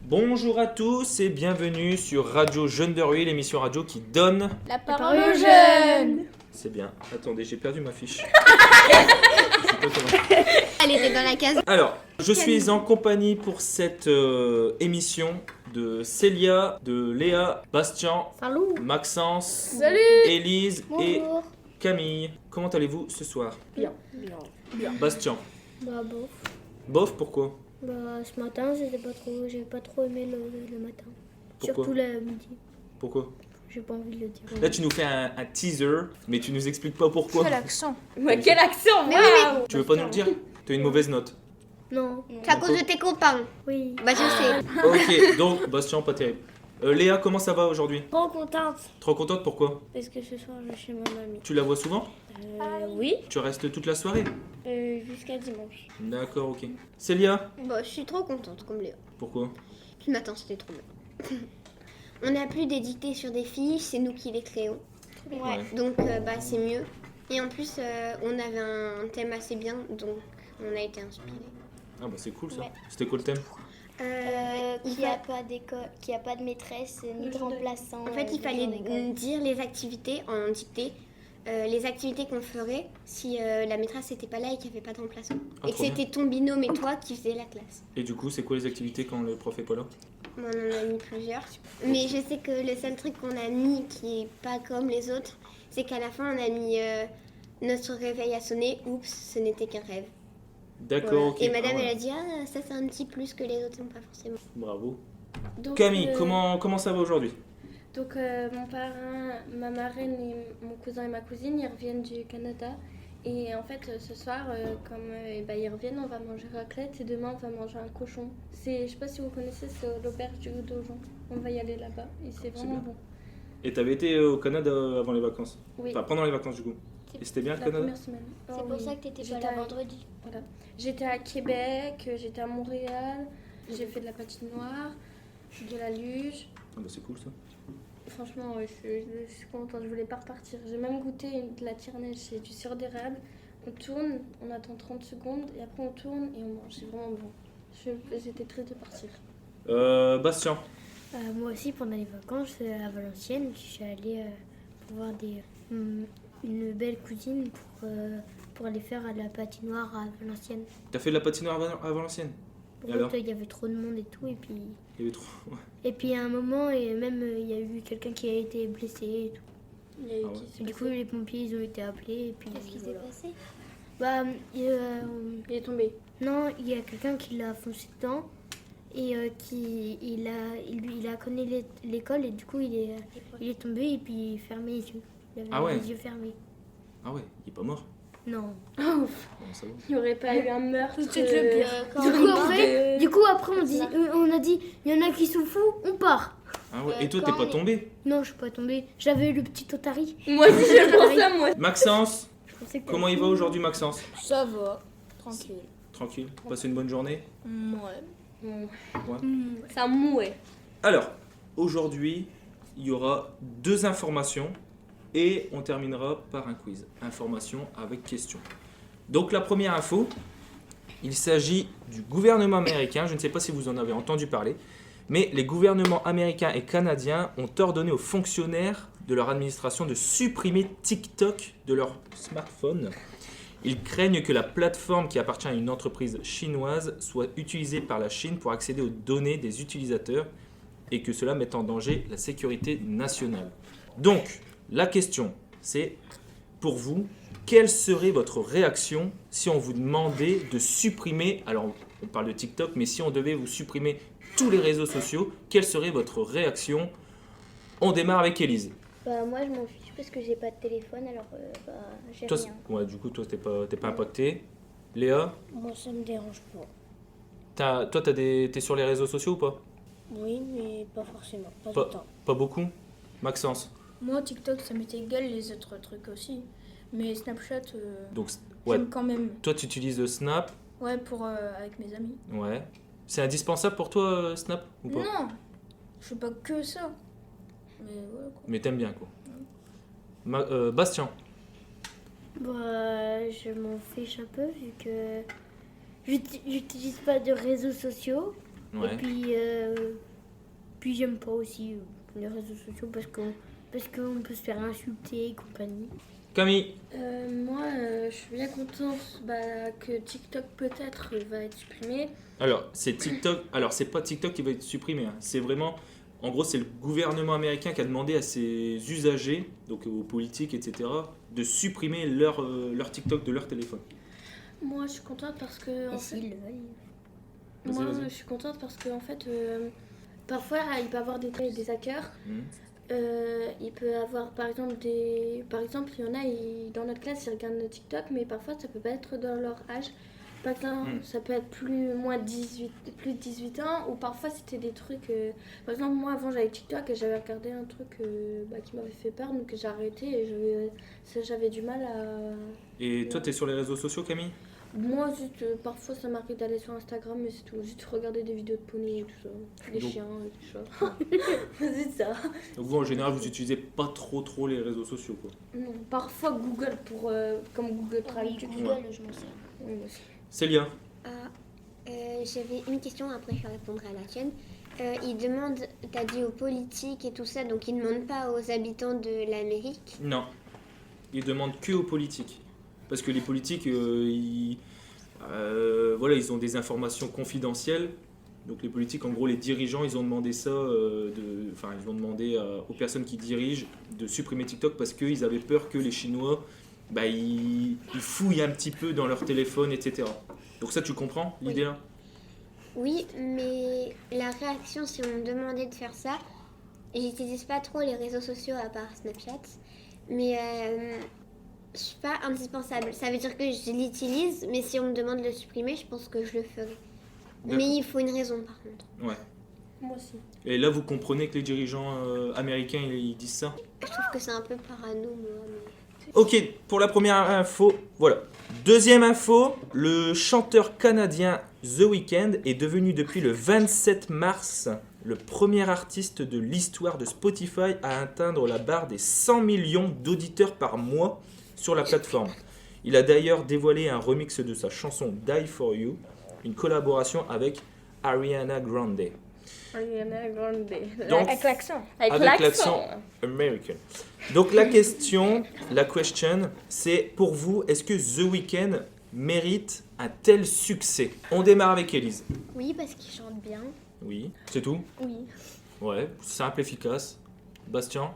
Bonjour à tous et bienvenue sur Radio Jeune de Rueil, l'émission radio qui donne la parole aux jeunes. C'est bien. Attendez, j'ai perdu ma fiche. Je sais pas comment. Elle était dans la case. Alors, je suis en compagnie pour cette émission de Célia, de Léa, Bastien, Salut. Maxence, Salut. Élise et Bonjour. Camille. Comment allez-vous ce soir? Bien. Bastien. Bah bof. Bof, pourquoi? Bah ce matin j'ai pas trop aimé le matin. Pourquoi? Surtout le midi. Pourquoi? J'ai pas envie de le dire. Là, tu nous fais un teaser, mais tu nous expliques pas pourquoi. Quel accent. Ouais, quel accent. Mais oui, Tu veux pas nous le dire? T'as une mauvaise note. Non. c'est à cause de tes copains. Oui. Bah je sais. Ok, donc Bastien, pas terrible. Léa, comment ça va aujourd'hui? Trop contente. Trop contente, pourquoi? Parce que ce soir je suis chez ma mamie. Tu la vois souvent? Oui. Tu restes toute la soirée? Jusqu'à dimanche. D'accord, ok. Célia? Bah je suis trop contente comme Léa. Pourquoi? Ce matin c'était trop bien. On n'a plus des dictées sur des fiches, c'est nous qui les créons. Ouais. Donc bah c'est mieux. Et en plus on avait un thème assez bien, donc on a été inspirés. Ah bah c'est cool ça. Ouais. C'était quoi le thème? Qu'il n'y a pas d'école, qu'il n'y a pas de maîtresse ni de remplaçant. En fait, il fallait dire les activités en dictée, les activités qu'on ferait si la maîtresse n'était pas là et qu'il n'y avait pas de remplaçant. Ah, Et que trop bien. c'était ton binôme et toi qui faisais la classe. Et du coup, c'est quoi les activités quand le prof est pas là? On en a mis plusieurs. Mais je sais que le seul truc qu'on a mis qui est pas comme les autres, c'est qu'à la fin, on a mis notre réveil a sonné. Oups, ce n'était qu'un rêve. D'accord, Voilà. ok. Et madame, Ah ouais. elle a dit, ah, ça c'est un petit plus que les autres n'ont pas forcément. Bravo. Donc, Camille, comment ça va aujourd'hui? Donc mon parrain, ma marraine et mon cousin et ma cousine, ils reviennent du Canada. Et en fait, ce soir, comme ils reviennent, on va manger raclette et demain, on va manger un cochon. Je sais pas si vous connaissez, c'est l'auberge du Dojon. On va y aller là-bas et c'est vraiment bien. bon. Et t'avais été au Canada avant les vacances? Oui, Enfin, pendant les vacances du coup. Et c'était bien le la Canada? première semaine. C'est Oh, pour oui. ça que t'étais pas J'étais là à- vendredi. Voilà. J'étais à Québec, j'étais à Montréal, j'ai fait de la patinoire, de la luge. Ah bah c'est cool ça. Franchement, ouais, je suis contente, je voulais pas repartir. J'ai même goûté de la tire-neige, c'est du sirop d'érable. On tourne, on attend 30 secondes et après on tourne et on mange. C'est vraiment bon. J'étais triste de partir. Bastien. Moi aussi pendant les vacances à Valenciennes, je suis allée pour voir une belle cousine pour aller faire à la patinoire à Valenciennes. T'as fait de la patinoire à Valenciennes? Pour Et alors? il y avait trop de monde et tout et puis Il y avait trop. Ouais. et puis à un moment et même il y a eu quelqu'un qui a été blessé et tout. Il y a eu Ah ouais. qui Et du coup les pompiers ils ont été appelés et puis Qu'est-ce qui s'est voilà. passé? Bah Il est tombé. non, il y a quelqu'un qui l'a foncé dedans et il a connu l'école et du coup il est tombé et puis il fermé les yeux. Il avait Ah ouais. les yeux fermés. Ah ouais, il est pas mort. Non. Bon, ça va. Il n'y aurait pas eu un meurtre. Du coup après on a dit il y en a qui sont fous, on part. Ah ouais. Et toi t'es quand pas on est- tombé? Non, je suis pas tombée. J'avais le petit Otari. Moi aussi, je pense à moi. Maxence, Je pensais que comment il va aujourd'hui Maxence? Ça va, tranquille. Tranquille. Passez une bonne journée. Ouais. Ça mouait. Alors, aujourd'hui, il y aura 2 informations et on terminera par un quiz. Information avec question. Donc la première info, il s'agit du gouvernement américain. Je ne sais pas si vous en avez entendu parler, mais les gouvernements américains et canadiens ont ordonné aux fonctionnaires de leur administration de supprimer TikTok de leur smartphone. Ils craignent que la plateforme qui appartient à une entreprise chinoise soit utilisée par la Chine pour accéder aux données des utilisateurs et que cela mette en danger la sécurité nationale. Donc, la question, c'est pour vous, quelle serait votre réaction si on vous demandait de supprimer, alors on parle de TikTok, mais si on devait vous supprimer tous les réseaux sociaux, quelle serait votre réaction? On démarre avec Élise. Bah moi je m'en fiche parce que j'ai pas de téléphone alors j'ai Toi, rien. ouais, du coup, toi, t'es pas impacté. Léa, Moi ça me dérange pas. toi, t'es sur les réseaux sociaux ou pas? Oui mais pas forcément, pas Pas- tout le temps. Pas beaucoup. Maxence. Moi, TikTok, ça m'est égal, les autres trucs aussi. Mais Snapchat, Donc, ouais. j'aime quand même. Toi, tu utilises Snap. Ouais, avec mes amis. Ouais. C'est indispensable pour toi, Snap ou pas? Non, je fais pas que ça. Mais voilà quoi. Mais t'aimes bien, quoi. Bastien. Bah je m'en fiche un peu vu que j'utilise pas de réseaux sociaux Ouais. Et puis j'aime pas aussi les réseaux sociaux parce qu'on peut se faire insulter et compagnie. Camille, Moi, je suis bien contente que TikTok peut-être va être supprimé. alors c'est TikTok. Alors c'est pas TikTok qui va être supprimé. Hein. C'est vraiment, en gros, c'est le gouvernement américain qui a demandé à ses usagers, donc aux politiques, etc., de supprimer leur TikTok de leur téléphone. Moi, je suis contente parce que. Et En fait, s'ils le veulent. Vas-y, moi, vas-y. je suis contente parce que en fait, parfois, il peut y avoir des hackers. Mhm. Il peut avoir par exemple il y en a dans notre classe ils regardent le TikTok mais parfois ça peut pas être dans leur âge. Par exemple ça peut être plus de 18 ans ou parfois c'était des trucs par exemple moi avant j'avais TikTok et j'avais regardé un truc qui m'avait fait peur donc j'ai arrêté et j'avais du mal à. Et toi, t'es sur les réseaux sociaux, Camille? Moi juste parfois ça m'arrive d'aller sur Instagram mais c'est tout, juste regarder des vidéos de poneys et tout ça, des Donc- chiens et tout ça. C'est ça. Donc vous, en général, vous utilisez pas trop les réseaux sociaux, quoi. Non, parfois Google pour comme Google Traduction. Google, je m'en sers. Oui, moi aussi. Célia, J'avais une question, après je vais répondre à la tienne. Il demande, t'as dit aux politiques et tout ça, donc il ne demande pas aux habitants de l'Amérique. non. Ils demandent que aux politiques. Parce que les politiques, ils ont des informations confidentielles. Donc les politiques, en gros, les dirigeants, ils ont demandé ça, ils ont demandé aux personnes qui dirigent de supprimer TikTok parce qu'ils avaient peur que les Chinois, ils fouillent un petit peu dans leur téléphone, etc. Donc ça, tu comprends l'idée là? Oui, mais la réaction, si on me demandait de faire ça, et j'utilise pas trop les réseaux sociaux à part Snapchat, mais je suis pas indispensable. Ça veut dire que je l'utilise, mais si on me demande de le supprimer, je pense que je le ferai. D'accord. Mais il faut une raison par contre. Ouais. Moi aussi. Et là, vous comprenez que les dirigeants américains, ils disent ça? Je trouve que c'est un peu parano, moi. Ok, pour la première info, voilà. Deuxième info, le chanteur canadien The Weeknd est devenu depuis le 27 mars le premier artiste de l'histoire de Spotify à atteindre la barre des 100 millions d'auditeurs par mois sur la plateforme. Il a d'ailleurs dévoilé un remix de sa chanson Die For You, une collaboration avec Ariana Grande. Ariana Grande. Donc, Avec l'accent. avec l'accent American. Donc la question, c'est pour vous, est-ce que The Weeknd mérite un tel succès? On démarre avec Élise. Oui, parce qu'il chante bien. Oui, c'est tout? Oui. Ouais, simple, efficace. Bastien,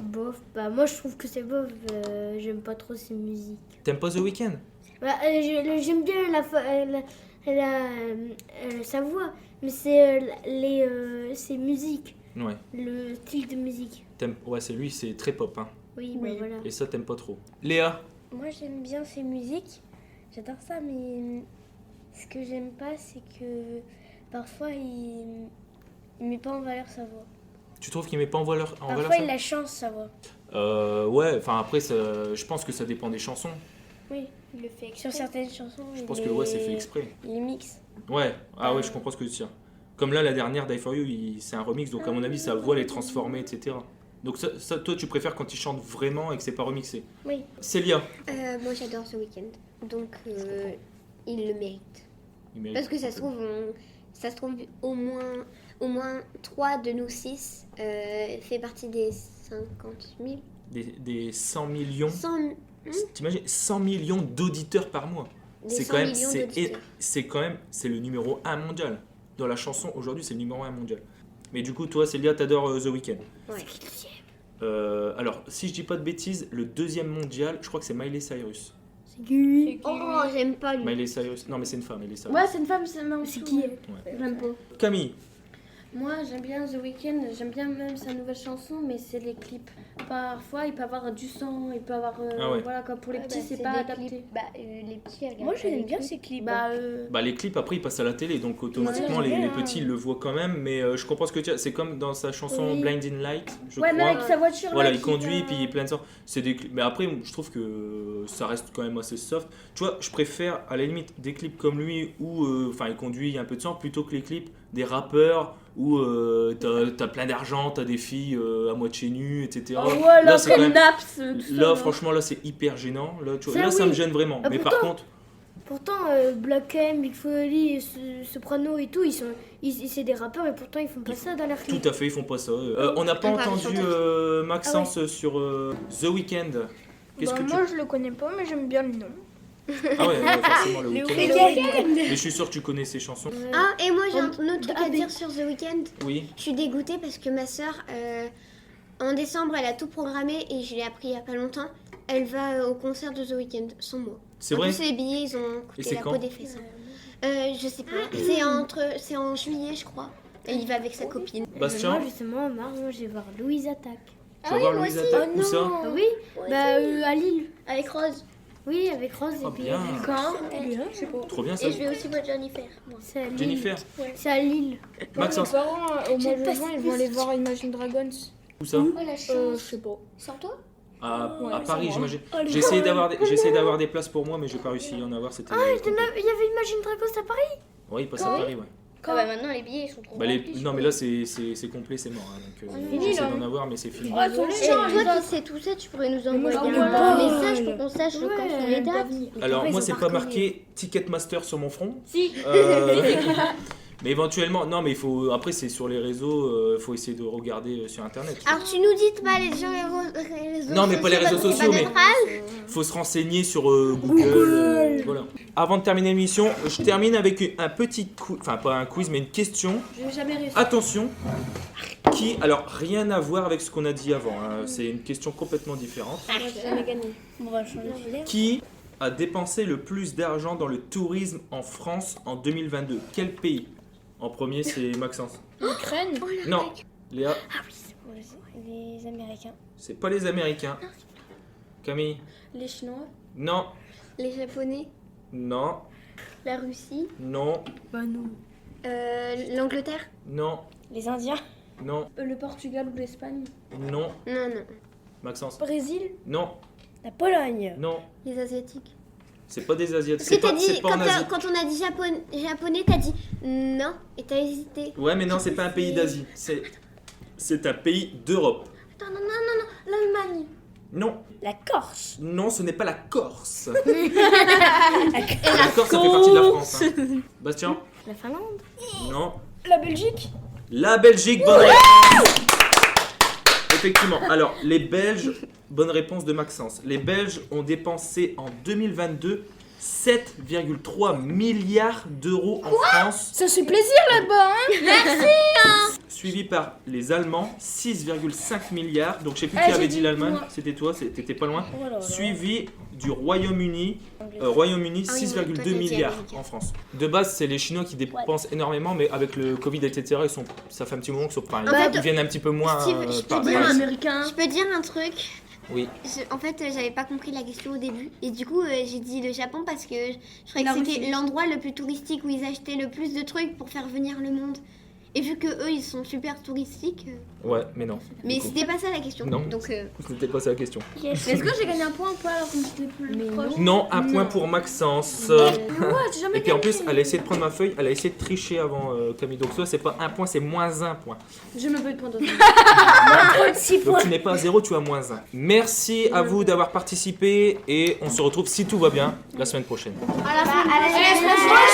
Bof, moi je trouve que c'est bof, j'aime pas trop ses musiques. t'aimes pas The Weeknd? J'aime bien sa voix, mais c'est ses musiques, Ouais, le style de musique. ouais, c'est lui, c'est très pop, hein. Oui, Oui. voilà. Et ça, t'aimes pas trop. Léa, Moi j'aime bien ses musiques, j'adore ça, mais ce que j'aime pas c'est que parfois il met pas en valeur sa voix. tu trouves qu'il met pas en valeur Parfois ça? il la chance sa voix. Ouais, enfin après, je pense que ça dépend des chansons. Oui, Il le fait exprès. sur certaines chansons Je pense que ouais, c'est fait exprès. il les mixe. Ouais, ah ouais, je comprends ce que tu dis. Comme là, la dernière, Die For You, c'est un remix, donc à mon avis, sa voix, elle est transformée, etc. Donc ça, toi, tu préfères quand il chante vraiment et que c'est pas remixé? Oui. Célia, Moi j'adore ce week-end, donc il le mérite. il mérite. Parce que ça se trouve au moins 3 de nous 6 fait partie des 50 000. Des 100 millions, 100, t'imagines, 100 millions d'auditeurs par mois. des C'est 100 quand même, millions d'auditeurs. c'est le numéro 1 mondial. Dans la chanson, aujourd'hui, c'est le numéro 1 mondial. Mais du coup, toi, Célia, t'adores The Weeknd. Ouais. Alors, si je dis pas de bêtises, le deuxième mondial, je crois que c'est Miley Cyrus. C'est qui? Oh, j'aime pas lui. Miley Cyrus, non mais c'est une femme, Miley Cyrus. Ouais, c'est une femme, c'est ma C'est qui? J'aime pas. Camille, Moi, j'aime bien The Weeknd, j'aime bien même sa nouvelle chanson, mais c'est les clips. Parfois, il peut avoir du sang, il peut avoir. Ah ouais. Voilà, comme pour les Ouais, petits, bah, c'est c'est pas des adapté. clips. Les petits, regarde Moi pas j'aime les bien clips. ses clips. les clips après ils passent à la télé, donc automatiquement Ouais, les j'aime bien. petits ils le voient quand même, mais je comprends ce que tu as. C'est comme dans sa chanson Oui. Blinding Light, je Ouais, mais crois. avec sa voiture. Voilà, là, il qui conduit fait- puis il est plein de sang. C'est des clips. Mais après, je trouve que ça reste quand même assez soft. Tu vois, je préfère à la limite des clips comme lui où il conduit un peu de sang plutôt que les clips des rappeurs où t'as plein d'argent, t'as des filles à moitié nues, etc. Oh, ouais, là, c'est quand même. naps, tout ça, Là, franchement, là, c'est hyper gênant. Là, tu vois, Ça, là ça oui. me gêne vraiment. Ah, Mais pourtant- par contre, Pourtant, Black M, Big Foley, Soprano et tout, c'est des rappeurs et pourtant ils font pas ça dans leur clip. Tout à fait, ils font pas ça. On n'a pas On parle entendu de Maxence sur The Weeknd. Qu'est-ce que tu... Moi je le connais pas, mais j'aime bien le nom. Ah ouais, forcément, le Weeknd. Mais je suis sûr que tu connais ses chansons. Ah, et moi j'ai un autre truc à dire sur The Weeknd. Oui. Je suis dégoûtée parce que ma soeur, en décembre, elle a tout programmé et je l'ai appris il y a pas longtemps. Elle va au concert de The Weeknd, sans moi. C'est En vrai. plus, les billets, ils ont Et coûté c'est la quand peau des fesses. Je sais pas. C'est en juillet, je crois. Elle y va avec sa copine. Bastien, Moi justement, en mars, moi, je vais voir Louise Attaque. tu vas voir Louise Attaque. Où ça? Ah oui, à Lille. Avec Rose. Oui, avec Rose Oh, et puis bien. Quand je sais pas. Trop bien ça. Et je vais aussi voir Jennifer. moi. C'est à Lille. Jennifer, C'est à Lille. Maxence, Mes parents, au mois de juin, ils vont aller voir Imagine Dragons. où ça? Oh la chance. Je sais pas. Sans toi À Paris, j'imagine. J'ai essayé d'avoir des places pour moi, mais j'ai pas réussi à en avoir. C'était. Il y avait Imagine Dragons à Paris. Oui, il passe à Paris, ouais. Ah bah maintenant les billets ils sont trop Bah, remplis. non, mais là c'est complet, c'est mort. Hein, donc j'essaie d'en avoir, mais c'est fini. Et toi qui sais tout ça, tu pourrais nous envoyer moi, je un connais pas. message pour qu'on sache quand sont les dates. Alors Ils moi ont c'est pas pas reconnu. marqué Ticketmaster sur mon front. Si. Mais éventuellement, non, mais il faut. Après c'est sur les réseaux, faut essayer de regarder sur internet. Alors, tu nous dis pas les gens les réseaux Non, mais pas les réseaux parce que c'est sociaux, pas mais notre âge. faut se renseigner sur Google. Voilà. Avant de terminer l'émission, je termine avec un petit quiz, enfin pas un quiz, mais une question. Je vais jamais réussir. Attention, qui, alors rien à voir avec ce qu'on a dit avant. Hein, c'est une question complètement différente. J'ai jamais gagné. On va changer de filet. Qui a dépensé le plus d'argent dans le tourisme en France en 2022? Quel pays? En premier, c'est Maxence. L'Ukraine. Non, Léa, Les Américains. c'est pas les Américains. Camille, Les Chinois, non, Les Japonais, non, la Russie, non, Bah non. l'Angleterre. non, Les Indiens. non, le Portugal ou l'Espagne. non. Non, non. Maxence, Brésil. non, La Pologne. non. Les Asiatiques. C'est pas des Asiatiques. Parce que C'est pas, t'as c'est dit, pas en Asie. quand on a dit japonais, t'as dit non et t'as hésité. Ouais, mais non, c'est pas un pays d'Asie. C'est un pays d'Europe. Attends, non, l'Allemagne. Non, La Corse. non, ce n'est pas la Corse. La Corse, ça fait partie de la France. Hein. Bastien? La Finlande. Non. La Belgique. La Belgique, bonne réponse. Effectivement. Alors, les Belges, bonne réponse de Maxence. Les Belges ont dépensé en 2022 7,3 milliards d'euros en France, Ça fait plaisir là-bas, hein. suivi par les Allemands 6,5 milliards. Donc, je sais plus qui j'ai avait dit dit l'Allemagne, moi. c'était toi, t'étais pas loin. Oh là là. Suivi du Royaume-Uni, Ah oui, toi, 6,2 t'as dit milliards américain. en France. De base, c'est les Chinois qui dépensent énormément, mais avec le Covid, etc., ça fait un petit moment qu'ils sont pas. En fait, Ils viennent un petit peu moins. Steve, je peux par dire base. Américain. Je peux dire un truc. Oui. En fait, j'avais pas compris la question au début. Et du coup, j'ai dit le Japon parce que je croyais La que c'était Russie. l'endroit le plus touristique où ils achetaient le plus de trucs pour faire venir le monde. Et vu que eux, ils sont super touristiques. Ouais, mais non. Mais Du coup, c'était pas ça la question. Non. Donc, c'était pas ça la question. Est-ce que j'ai gagné un point ou pas alors que j'étais plus proche? Non, un point pour Maxence. Ouais, j'ai jamais Et puis en gagné. plus, elle a essayé de prendre ma feuille, elle a essayé de tricher avant Camille. Donc ça, c'est pas un point, c'est moins un point. Je me peux de point d'autre. Donc tu n'es pas à 0, tu as moins 1. Merci à vous d'avoir participé et on se retrouve si tout va bien la semaine prochaine. à la semaine prochaine.